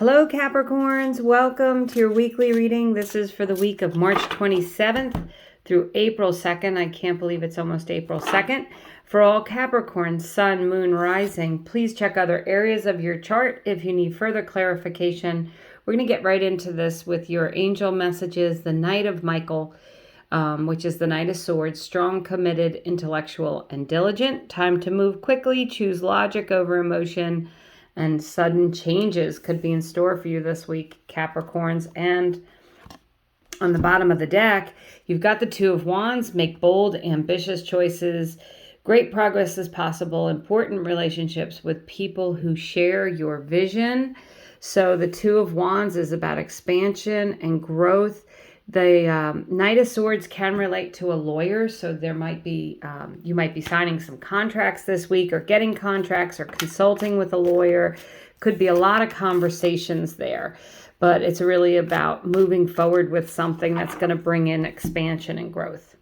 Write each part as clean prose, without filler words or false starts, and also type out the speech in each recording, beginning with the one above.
Hello Capricorns, welcome to your weekly reading. This is for the week of March 27th through April 2nd. I can't believe it's almost April 2nd. For all Capricorns, Sun, Moon, Rising, please check other areas of your chart if you need further clarification. We're going to get right into this with your angel messages. The Knight of Michael, which is the Knight of Swords, strong, committed, intellectual, and diligent. Time to move quickly, choose logic over emotion, and sudden changes could be in store for you this week, Capricorns. And on the bottom of the deck, you've got the Two of Wands. Make bold, ambitious choices. Great progress is possible. Important relationships with people who share your vision. So the Two of Wands is about expansion and growth. The Knight of Swords can relate to a lawyer, so there might be you might be signing some contracts this week, or getting contracts, or consulting with a lawyer. Could be a lot of conversations there, but it's really about moving forward with something that's going to bring in expansion and growth.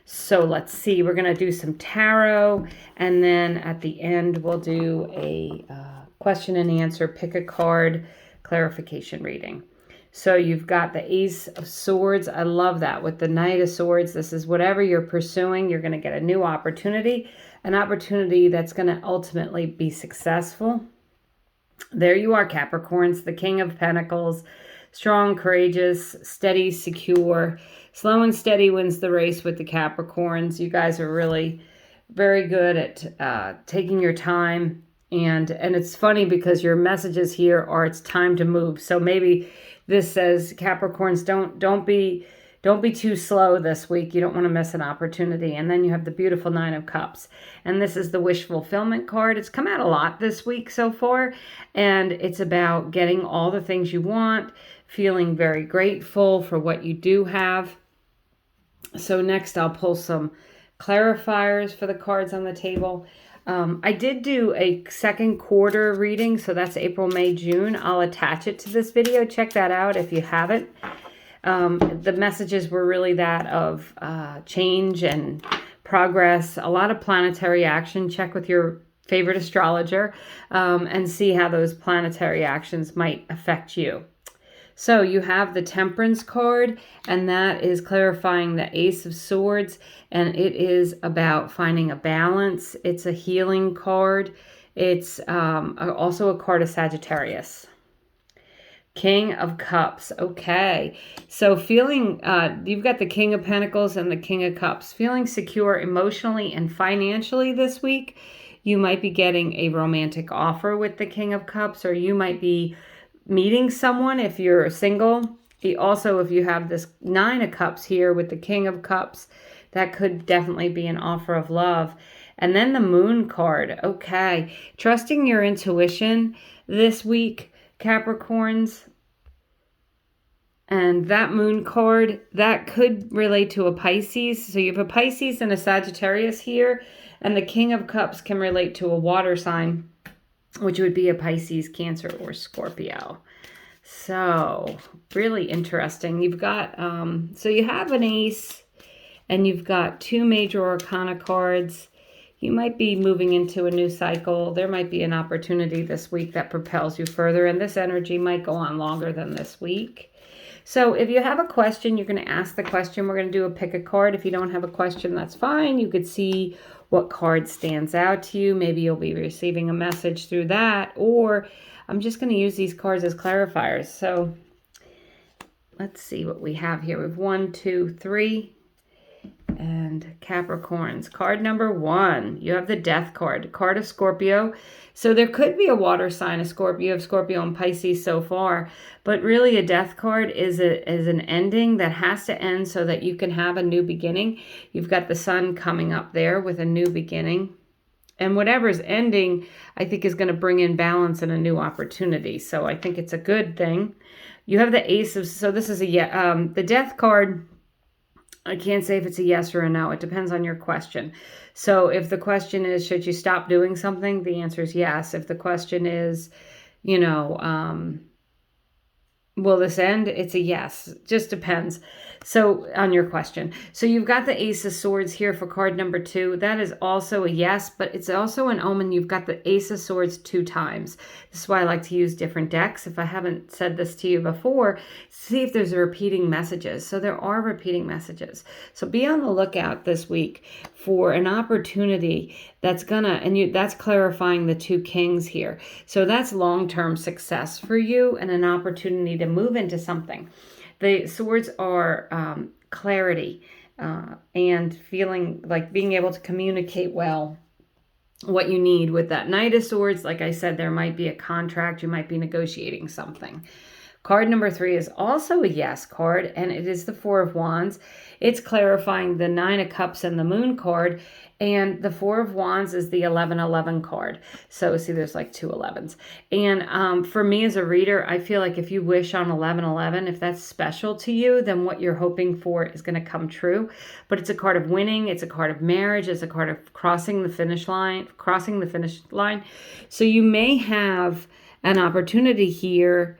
So let's see, we're going to do some tarot, and then at the end we'll do a question and answer, pick a card, clarification reading. So you've got the Ace of Swords. I love that. With the Knight of Swords, this is whatever you're pursuing, you're going to get a new opportunity, an opportunity that's going to ultimately be successful. There you are, Capricorns, the King of Pentacles, strong, courageous, steady, secure. Slow and steady wins the race with the Capricorns. You guys are really very good at taking your time. And it's funny because your messages here are it's time to move. So maybe this says, Capricorns, don't be too slow this week. You don't want to miss an opportunity. And then you have the beautiful Nine of Cups. And this is the wish fulfillment card. It's come out a lot this week so far. And it's about getting all the things you want, feeling very grateful for what you do have. So next I'll pull some clarifiers for the cards on the table. I did do a second quarter reading, so that's April, May, June. I'll attach it to this video. Check that out if you haven't. The messages were really that of change and progress, a lot of planetary action. Check with your favorite astrologer and see how those planetary actions might affect you. So you have the Temperance card, and that is clarifying the Ace of Swords, and it is about finding a balance. It's a healing card. It's also a card of Sagittarius. King of Cups. Okay, so feeling, you've got the King of Pentacles and the King of Cups. Feeling secure emotionally and financially this week. You might be getting a romantic offer with the King of Cups, or you might be meeting someone if you're single. Also, if you have this Nine of Cups here with the King of Cups, that could definitely be an offer of love. And then the Moon card. Okay, trusting your intuition this week, Capricorns. And that Moon card, that could relate to a Pisces. So you have a Pisces and a Sagittarius here, and the King of Cups can relate to a water sign, which would be a Pisces, Cancer, or Scorpio. So really interesting. You've got, so you have an ace, and you've got two major arcana cards. You might be moving into a new cycle. There might be an opportunity this week that propels you further, and this energy might go on longer than this week. So if you have a question, you're going to ask the question. We're going to do a pick a card. If you don't have a question, that's fine. You could see what card stands out to you. Maybe you'll be receiving a message through that, or I'm just going to use these cards as clarifiers. So let's see what we have here. We have 1, 2, 3, and Capricorns. Card number 1, you have the Death card, card of Scorpio. So there could be a water sign of Scorpio. You have Scorpio and Pisces so far, but really a Death card is an ending that has to end so that you can have a new beginning. You've got the Sun coming up there with a new beginning. And whatever's ending, I think, is going to bring in balance and a new opportunity. So I think it's a good thing. You have the Ace of, so this is the Death card. I can't say if it's a yes or a no. It depends on your question. So if the question is, should you stop doing something? The answer is yes. If the question is, you know, Will this end? It's a yes. Just depends. So on your question. So you've got the Ace of Swords here for card number 2. That is also a yes, but it's also an omen. You've got the Ace of Swords 2 times. This is why I like to use different decks. If I haven't said this to you before, see if there's repeating messages. So there are repeating messages. So be on the lookout this week for an opportunity that's that's clarifying the 2 kings here. So that's long-term success for you and an opportunity to move into something. The swords are clarity and feeling like being able to communicate well what you need. With that Knight of Swords, like I said, there might be a contract. You might be negotiating something. Card number 3 is also a yes card, and it is the Four of Wands. It's clarifying the Nine of Cups and the Moon card, and the Four of Wands is the 11-11 card. So see, there's like 2 11s. And for me as a reader, I feel like if you wish on 11-11, if that's special to you, then what you're hoping for is going to come true. But it's a card of winning. It's a card of marriage. It's a card of crossing the finish line. So you may have an opportunity here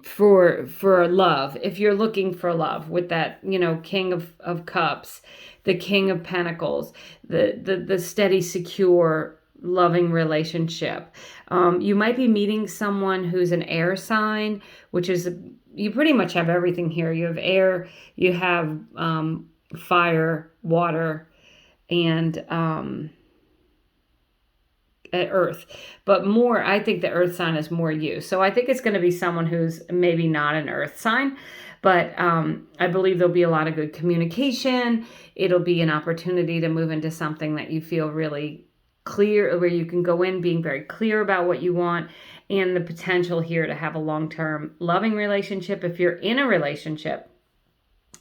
for love, if you're looking for love, with that, King of Cups, the King of Pentacles, the steady, secure, loving relationship. You might be meeting someone who's an air sign, which is, you pretty much have everything here. You have air, you have fire, water, and at earth, but more, I think the earth sign is more you. So I think it's going to be someone who's maybe not an earth sign, but I believe there'll be a lot of good communication. It'll be an opportunity to move into something that you feel really clear, where you can go in being very clear about what you want, and the potential here to have a long-term loving relationship. If you're in a relationship,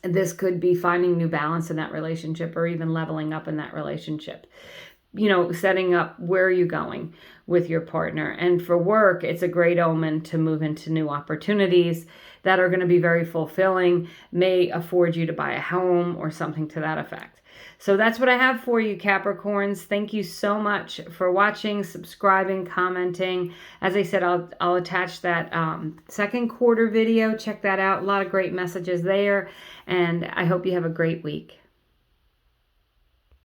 this could be finding new balance in that relationship, or even leveling up in that relationship. Setting up where are you going with your partner. And for work, it's a great omen to move into new opportunities that are going to be very fulfilling, may afford you to buy a home or something to that effect. So that's what I have for you, Capricorns. Thank you so much for watching, subscribing, commenting. As I said, I'll attach that second quarter video. Check that out. A lot of great messages there. And I hope you have a great week.